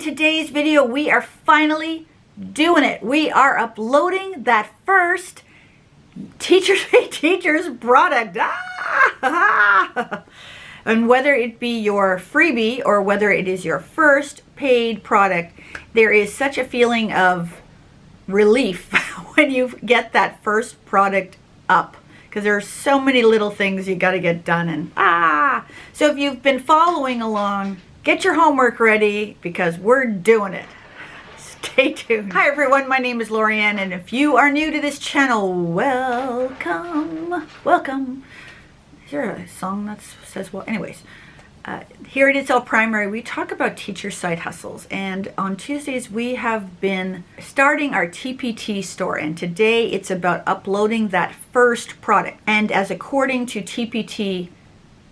today's video, we are finally doing it. We are uploading that first Teachers Pay Teachers product. And whether it be your freebie or whether it is your first paid product, there is such a feeling of relief when you get that first product up, because there are so many little things you got to get done. And so if you've been following along, get your homework ready because we're doing it. Stay tuned. Hi everyone, my name is Lorianne, and if you are new to this channel, welcome. Is there a song that says well? Anyways, here at It's All Primary, we talk about teacher side hustles, and on Tuesdays we have been starting our TPT store, and today it's about uploading that first product. And as according to TPT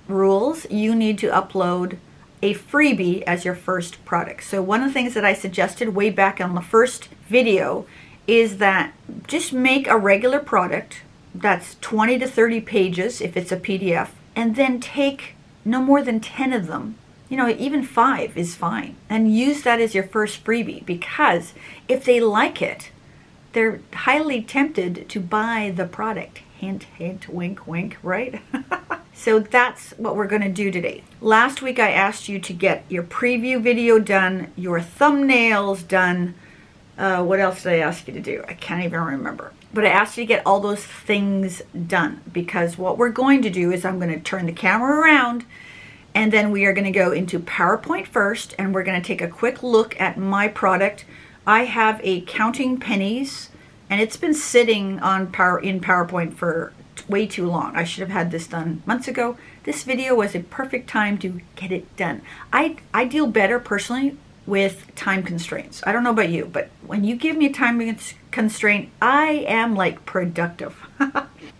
rules, you need to upload a freebie as your first product. So one of the things that I suggested way back on the first video is that just make a regular product that's 20 to 30 pages if it's a PDF, and then take no more than 10 of them, even 5 is fine, and use that as your first freebie, because if they like it, they're highly tempted to buy the product. Hint, hint, wink, wink, right? So that's what we're going to do today. Last week I asked you to get your preview video done, your thumbnails done. What else did I ask you to do? I can't even remember. But I asked you to get all those things done, because what we're going to do is I'm going to turn the camera around, and then we are going to go into PowerPoint first, and we're going to take a quick look at my product. I have a Counting Pennies, and it's been sitting on in PowerPoint for way too long. I should have had this done months ago. This video was a perfect time to get it done. I deal better personally with time constraints. I don't know about you, but when you give me a time constraint, I am like productive.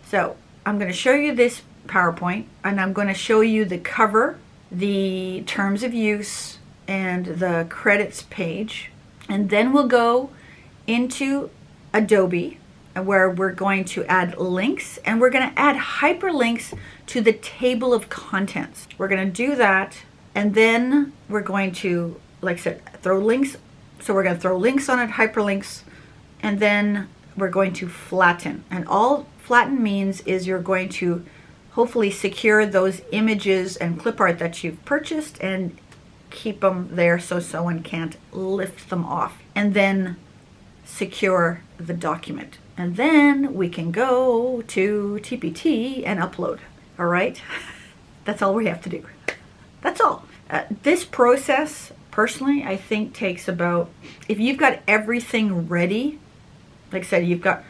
So I'm going to show you this PowerPoint, and I'm going to show you the cover, the terms of use, and the credits page. And then we'll go into Adobe, where we're going to add links, and we're going to add hyperlinks to the table of contents. We're going to do that, and then we're going to, like I said, throw links. So we're going to throw links on it, hyperlinks, and then we're going to flatten. And all flatten means is you're going to hopefully secure those images and clip art that you've purchased and keep them there so someone can't lift them off. And then secure the document. And then we can go to TPT and upload. All right? That's all we have to do. That's all. This process, personally, I think takes about, if you've got everything ready, like I said, you've got,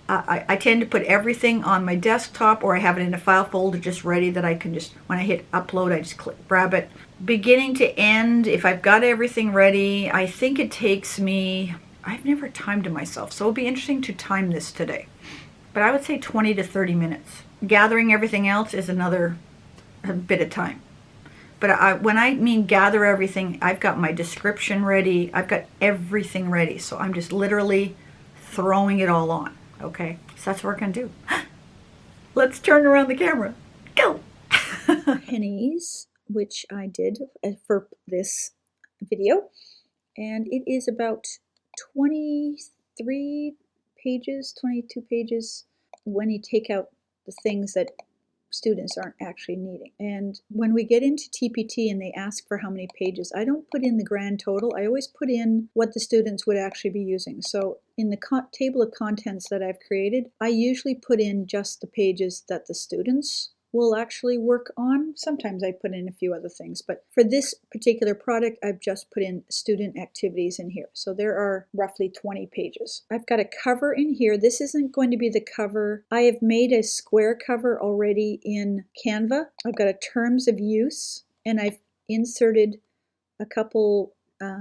I tend to put everything on my desktop, or I have it in a file folder just ready that I can just, when I hit upload, I just grab it. Beginning to end, if I've got everything ready, I think it takes me, I've never timed myself, so it'll be interesting to time this today. But I would say 20 to 30 minutes. Gathering everything else is another bit of time. But when I mean gather everything, I've got my description ready. I've got everything ready. So I'm just literally throwing it all on. Okay? So that's what we're going to do. Let's turn around the camera. Go! Pennies, which I did for this video. And it is about 23 pages, 22 pages when you take out the things that students aren't actually needing. And when we get into TPT and they ask for how many pages, I don't put in the grand total. I always put in what the students would actually be using. So in the table of contents that I've created, I usually put in just the pages that the students will actually work on. Sometimes I put in a few other things, but for this particular product, I've just put in student activities in here. So there are roughly 20 pages. I've got a cover in here. This isn't going to be the cover. I have made a square cover already in Canva. I've got a terms of use, and I've inserted a couple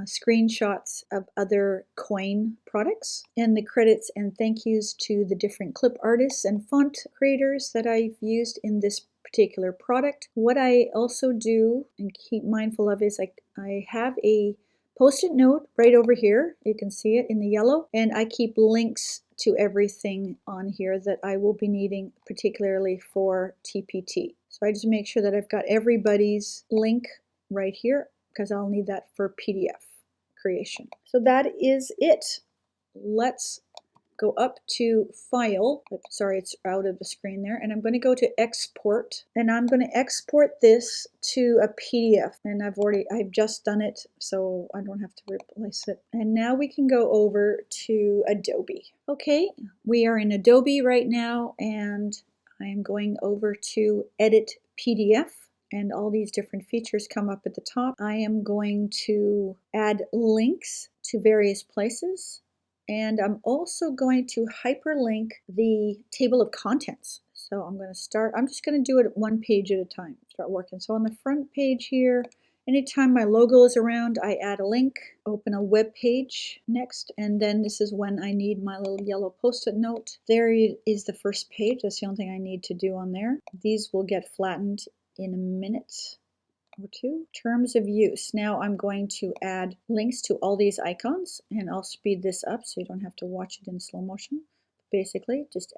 screenshots of other coin products, and the credits and thank yous to the different clip artists and font creators that I've used in this particular product. What I also do and keep mindful of is I have a post-it note right over here. You can see it in the yellow, and I keep links to everything on here that I will be needing, particularly for TPT. So I just make sure that I've got everybody's link right here, because I'll need that for PDF creation. So that is it. Let's go up to File. Sorry, it's out of the screen there. And I'm going to go to Export. And I'm going to export this to a PDF. And I've just done it, so I don't have to replace it. And now we can go over to Adobe. Okay, we are in Adobe right now, and I'm going over to Edit PDF. And all these different features come up at the top. I am going to add links to various places. And I'm also going to hyperlink the table of contents. So I'm just going to do it one page at a time, start working. So on the front page here, anytime my logo is around, I add a link, open a web page next, and then this is when I need my little yellow post-it note. There is the first page. That's the only thing I need to do on there. These will get flattened in a minute or two. Terms of use. Now I'm going to add links to all these icons, and I'll speed this up so you don't have to watch it in slow motion. Basically, just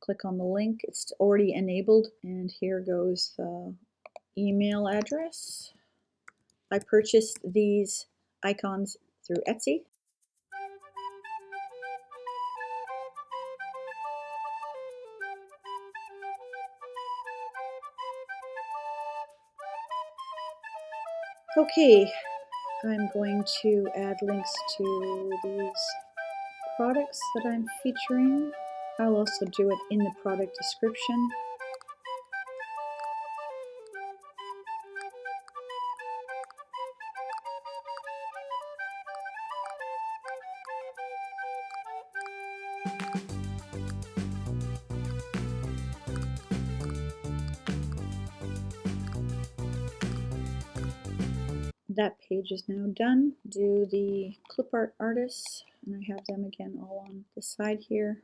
click on the link. It's already enabled, and here goes the email address. I purchased these icons through Etsy. Okay, I'm going to add links to these products that I'm featuring. I'll also do it in the product description. That page is now done. Do the clip art artists, and I have them again all on the side here.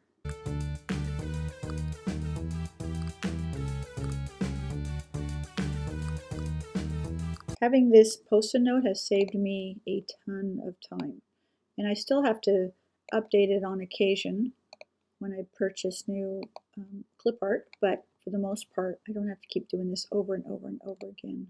Having this post-it note has saved me a ton of time, and I still have to update it on occasion when I purchase new clip art, but for the most part I don't have to keep doing this over and over and over again.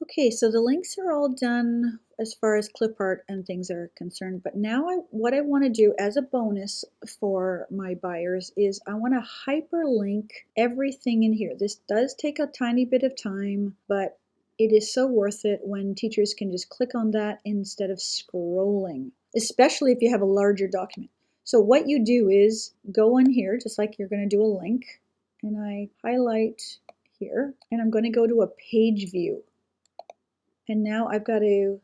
Okay, so the links are all done as far as clip art and things are concerned, but now what I want to do as a bonus for my buyers is I want to hyperlink everything in here. This does take a tiny bit of time, but it is so worth it when teachers can just click on that instead of scrolling, especially if you have a larger document. So what you do is go in here, just like you're going to do a link, and I highlight here, and I'm going to go to a page view. And now I've got to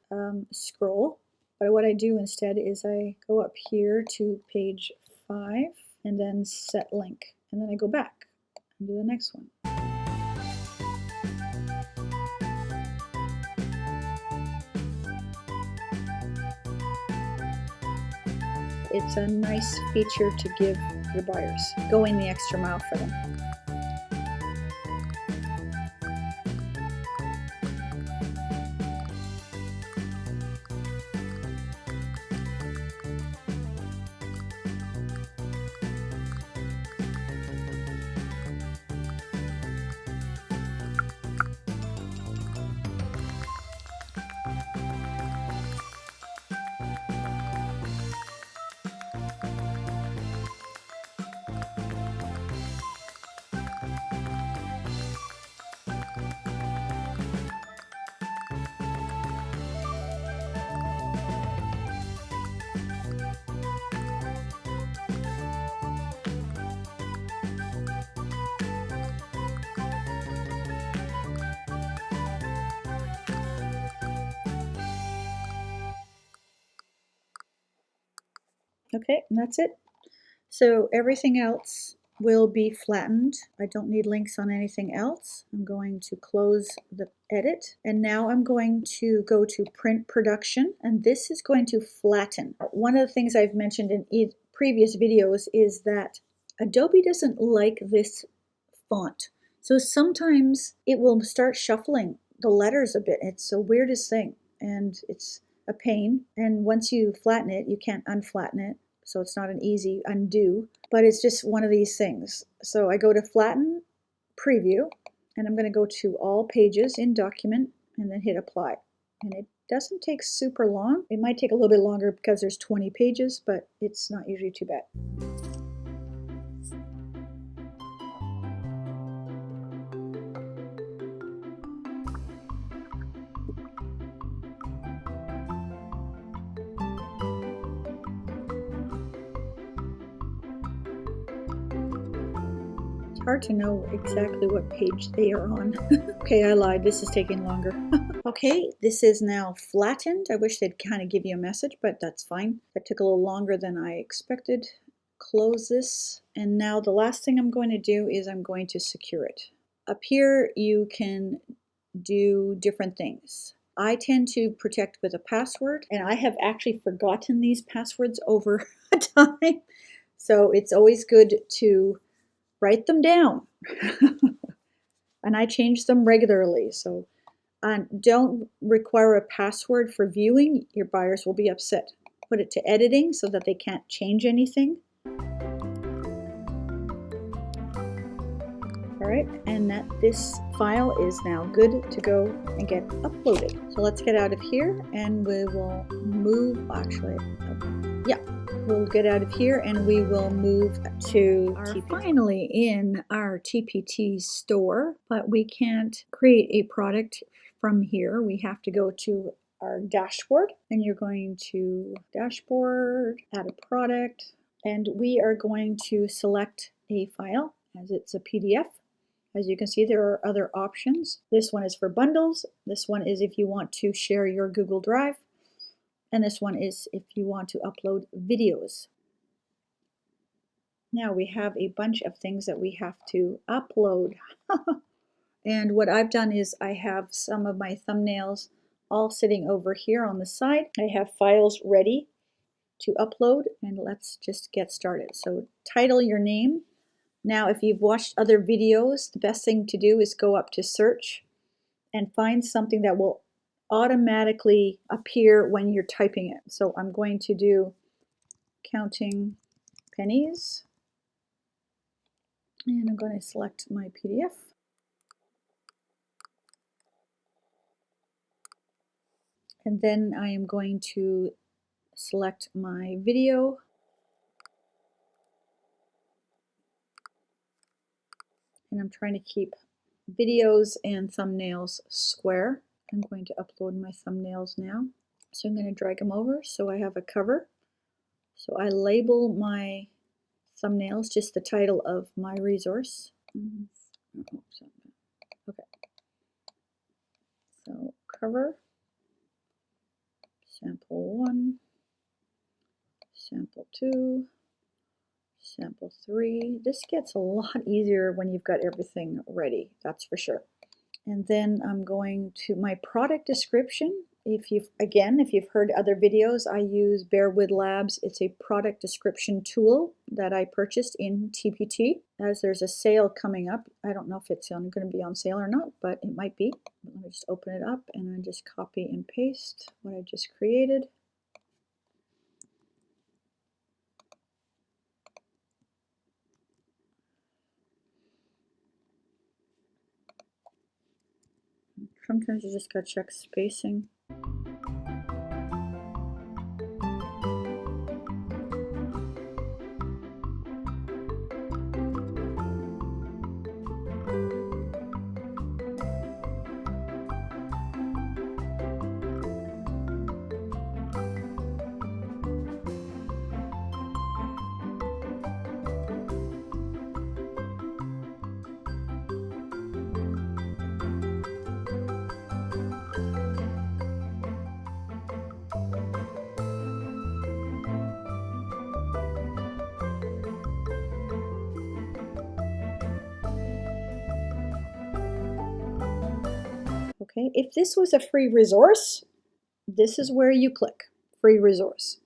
scroll, but what I do instead is I go up here to page 5 and then set link, and then I go back and do the next one. It's a nice feature to give your buyers, going the extra mile for them. Okay, and that's it. So everything else will be flattened. I don't need links on anything else. I'm going to close the edit, and now I'm going to go to print production, and this is going to flatten. One of the things I've mentioned in previous videos is that Adobe doesn't like this font. So sometimes it will start shuffling the letters a bit. It's the weirdest thing, and it's a pain. And once you flatten it, you can't unflatten it. So it's not an easy undo, but it's just one of these things. So I go to flatten, preview, and I'm going to go to all pages in document and then hit apply. And it doesn't take super long. It might take a little bit longer because there's 20 pages, but it's not usually too bad. Hard to know exactly what page they are on. Okay, I lied. This is taking longer. Okay, this is now flattened. I wish they'd kind of give you a message, but that's fine. That took a little longer than I expected. Close this. And now the last thing I'm going to do is I'm going to secure it. Up here, you can do different things. I tend to protect with a password, and I have actually forgotten these passwords over time. So it's always good to write them down. And I change them regularly. So don't require a password for viewing. Your buyers will be upset. Put it to editing so that they can't change anything. All right, and this file is now good to go and get uploaded. So let's get out of here and we will move, we'll get out of here and we will move to finally in our TPT store, but we can't create a product from here. We have to go to our dashboard, and you're going to dashboard, add a product, and we are going to select a file as it's a PDF. As you can see, there are other options. This one is for bundles. This one is if you want to share your Google Drive. And this one is if you want to upload videos. Now we have a bunch of things that we have to upload. And what I've done is I have some of my thumbnails all sitting over here on the side. I have files ready to upload, and let's just get started. So title your name. Now, if you've watched other videos, the best thing to do is go up to search and find something that will automatically appear when you're typing it. So I'm going to do counting pennies, and I'm going to select my PDF. And then I am going to select my video. And I'm trying to keep videos and thumbnails square. I'm going to upload my thumbnails now. So I'm going to drag them over so I have a cover. So I label my thumbnails, just the title of my resource. Okay. So cover, sample 1, sample 2, sample 3. This gets a lot easier when you've got everything ready, that's for sure. And then I'm going to my product description. If you've heard other videos, I use Bearwood Labs. It's a product description tool that I purchased in TPT. As there's a sale coming up, I don't know if it's going to be on sale or not, but it might be. Let me just open it up and I just copy and paste what I just created. Sometimes you just gotta check spacing. Okay, if this was a free resource, this is where you click, free resource.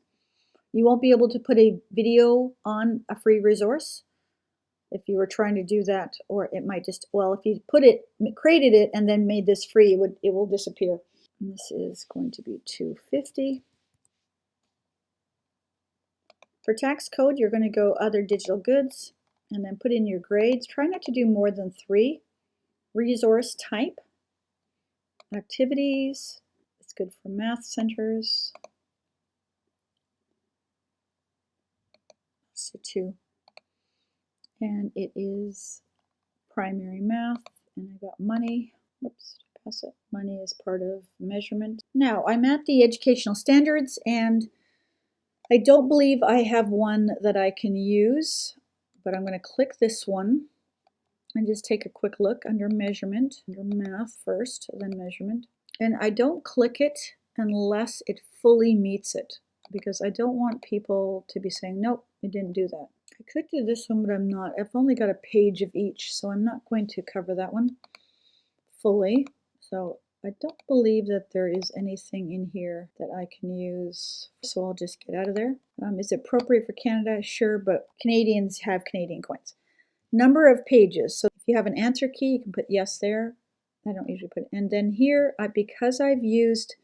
You won't be able to put a video on a free resource if you were trying to do that, or it might just, well, if you created it and then made this free, it will disappear. And this is going to be $2.50. For tax code, you're going to go other digital goods and then put in your grades. Try not to do more than 3. Resource type, activities, it's good for math centers. So 2. And it is primary math, and I got money. Whoops, pass it. Money is part of measurement. Now I'm at the educational standards, and I don't believe I have one that I can use, but I'm going to click this one and just take a quick look under measurement, under math first, then measurement. And I don't click it unless it fully meets it, because I don't want people to be saying, nope, it didn't do that. I could do this one, but I'm not. I've only got a page of each, so I'm not going to cover that one fully. So I don't believe that there is anything in here that I can use, so I'll just get out of there. Is it appropriate for Canada? Sure, but Canadians have Canadian coins. Number of pages. So if you have an answer key, you can put yes there. I don't usually put it. And then here, because I've used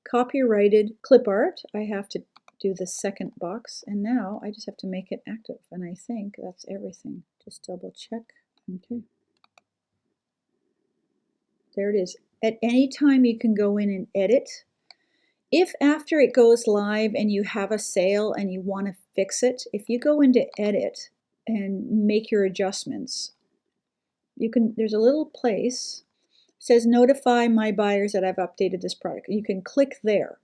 copyrighted clip art, I have to do the second box, and now I just have to make it active, and I think that's everything. Just double check. Okay. There it is. At any time you can go in and edit. If after it goes live and you have a sale and you want to fix it, if you go into edit and make your adjustments, you can, there's a little place, it says notify my buyers that I've updated this product. You can click there,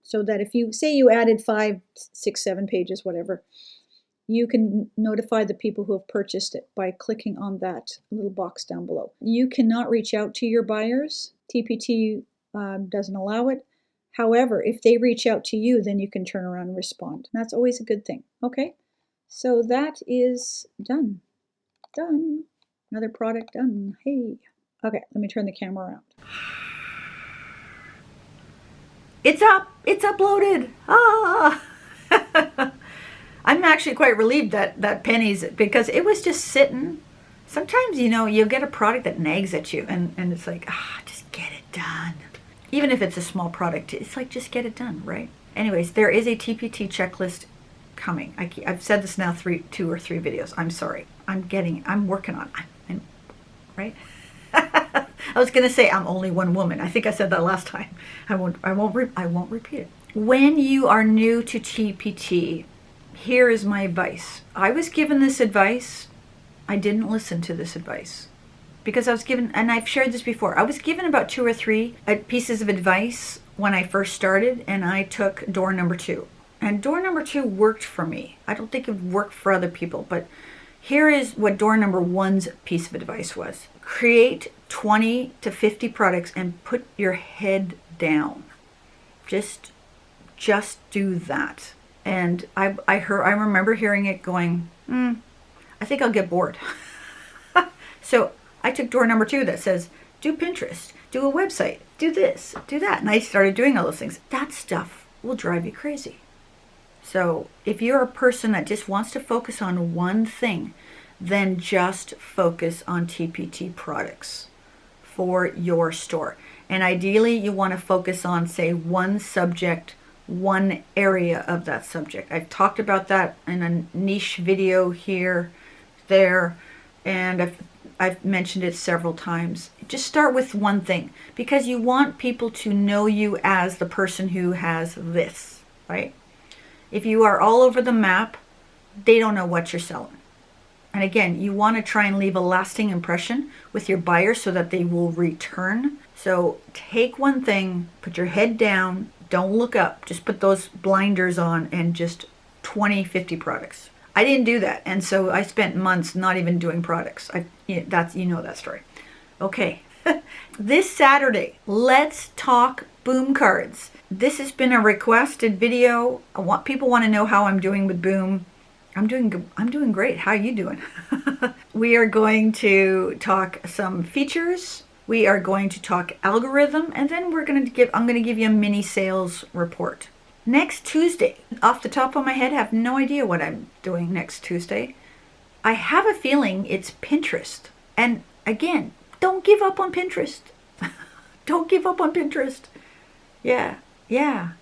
so that if you say you added 5, 6, 7 pages, whatever, you can notify the people who have purchased it by clicking on that little box down below. You cannot reach out to your buyers. TPT doesn't allow it. However, if they reach out to you, then you can turn around and respond. That's always a good thing. Okay, so that is done. Done. Another product done. Hey. Okay, let me turn the camera around. It's up. It's uploaded. Ah. I'm actually quite relieved that Penny's, because it was just sitting. Sometimes, you know, you'll get a product that nags at you, and it's like, just get it done. Even if it's a small product, it's like, just get it done, right? Anyways, there is a TPT checklist coming. I've said this now 2 or 3 videos. I'm sorry. I'm working on it. Right? I was gonna say I'm only one woman. I think I said that last time. I won't repeat it. When you are new to TPT, here is my advice. I was given this advice. I didn't listen to this advice because I was given, and I've shared this before, I was given about 2 or 3 pieces of advice when I first started, and I took door number 2. And door number 2 worked for me. I don't think it worked for other people, but here is what door number 1's piece of advice was. Create 20 to 50 products and put your head down. Just do that. And I remember hearing it going, I think I'll get bored. So I took door number 2 that says, do Pinterest, do a website, do this, do that. And I started doing all those things. That stuff will drive you crazy. So if you're a person that just wants to focus on one thing, then just focus on TPT products for your store. And ideally, you want to focus on, say, one subject, one area of that subject. I've talked about that in a niche video here, there, and I've mentioned it several times. Just start with one thing, because you want people to know you as the person who has this, right? If you are all over the map, they don't know what you're selling. And again, you want to try and leave a lasting impression with your buyers so that they will return. So take one thing, put your head down, don't look up, just put those blinders on and just 20, 50 products. I didn't do that, and so I spent months not even doing products. You know that story. Okay, this Saturday, let's talk boom cards. This has been a requested video. People want to know how I'm doing with boom. I'm doing great. How are you doing? We are going to talk some features, We are going to talk algorithm, and then I'm going to give you a mini sales report. Next Tuesday, off the top of my head, I have no idea what I'm doing next Tuesday. I have a feeling it's Pinterest. And again, don't give up on Pinterest. Don't give up on Pinterest. Yeah,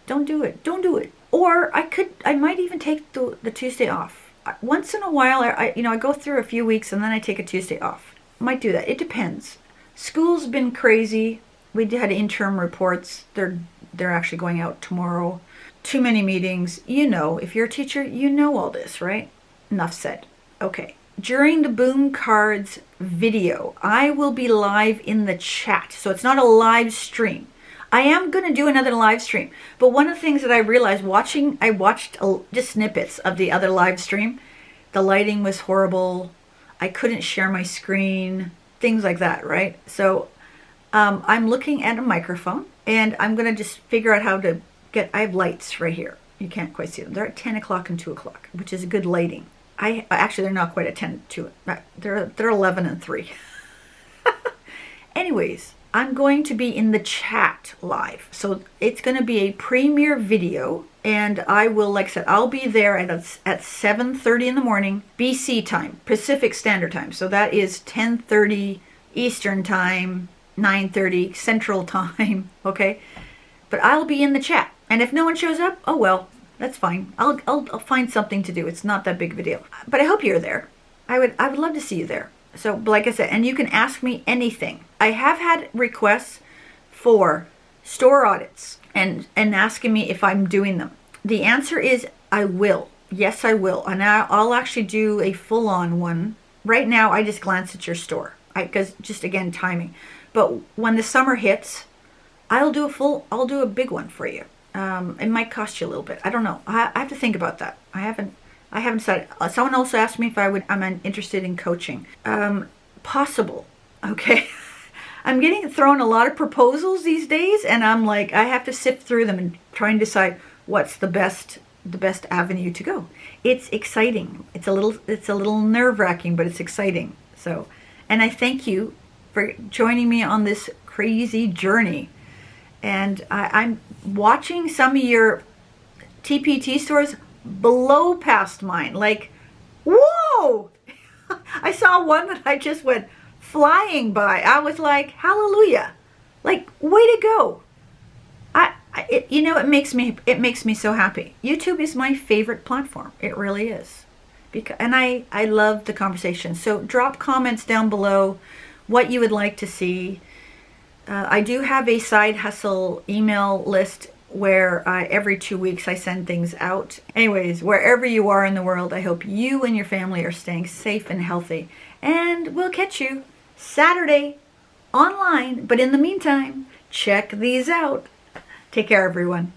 don't do it. Don't do it. Or I might even take the Tuesday off. Once in a while, I go through a few weeks and then I take a Tuesday off. Might do that. It depends. School's been crazy. We had interim reports. They're actually going out tomorrow. Too many meetings. If you're a teacher, you know all this, right? Enough said. Okay. During the Boom Cards video, I will be live in the chat. So it's not a live stream. I am going to do another live stream. But one of the things that I realized I watched just snippets of the other live stream. The lighting was horrible. I couldn't share my screen. Things like that, right? So I'm looking at a microphone and I'm going to just figure out how to I have lights right here. You can't quite see them. They're at 10 o'clock and 2 o'clock, which is a good lighting. Actually, they're not quite at 10 to they're 11 and 3. Anyways, I'm going to be in the chat live. So it's going to be a premiere video, and I will, like I said, I'll be there at 7:30 in the morning, BC time, Pacific Standard Time. So that is 10:30 Eastern Time, 9:30 Central Time, okay? But I'll be in the chat. And if no one shows up, oh well, that's fine. I'll find something to do. It's not that big of a deal. But I hope you're there. I would love to see you there. So, like I said, and you can ask me anything. I have had requests for store audits and asking me if I'm doing them. The answer is I will. Yes, I will. And I'll actually do a full-on one. Right now, I just glance at your store. Because just again, timing. But when the summer hits, I'll do a big one for you. It might cost you a little bit. I don't know. I have to think about that. I haven't said it. Someone also asked me if I'm interested in coaching. Possible. Okay. I'm getting thrown a lot of proposals these days, and I'm like, I have to sift through them and try and decide what's the best avenue to go. It's exciting. It's a little nerve-wracking, but it's exciting. So, and I thank you for joining me on this crazy journey. And I'm watching some of your TPT stores blow past mine. Like, whoa! I saw one that I just went flying by. I was like, hallelujah! Like, way to go! It makes me so happy. YouTube is my favorite platform. It really is. And I love the conversation. So drop comments down below what you would like to see. I do have a side hustle email list where every 2 weeks I send things out. Anyways, wherever you are in the world, I hope you and your family are staying safe and healthy. And we'll catch you Saturday online. But in the meantime, check these out. Take care, everyone.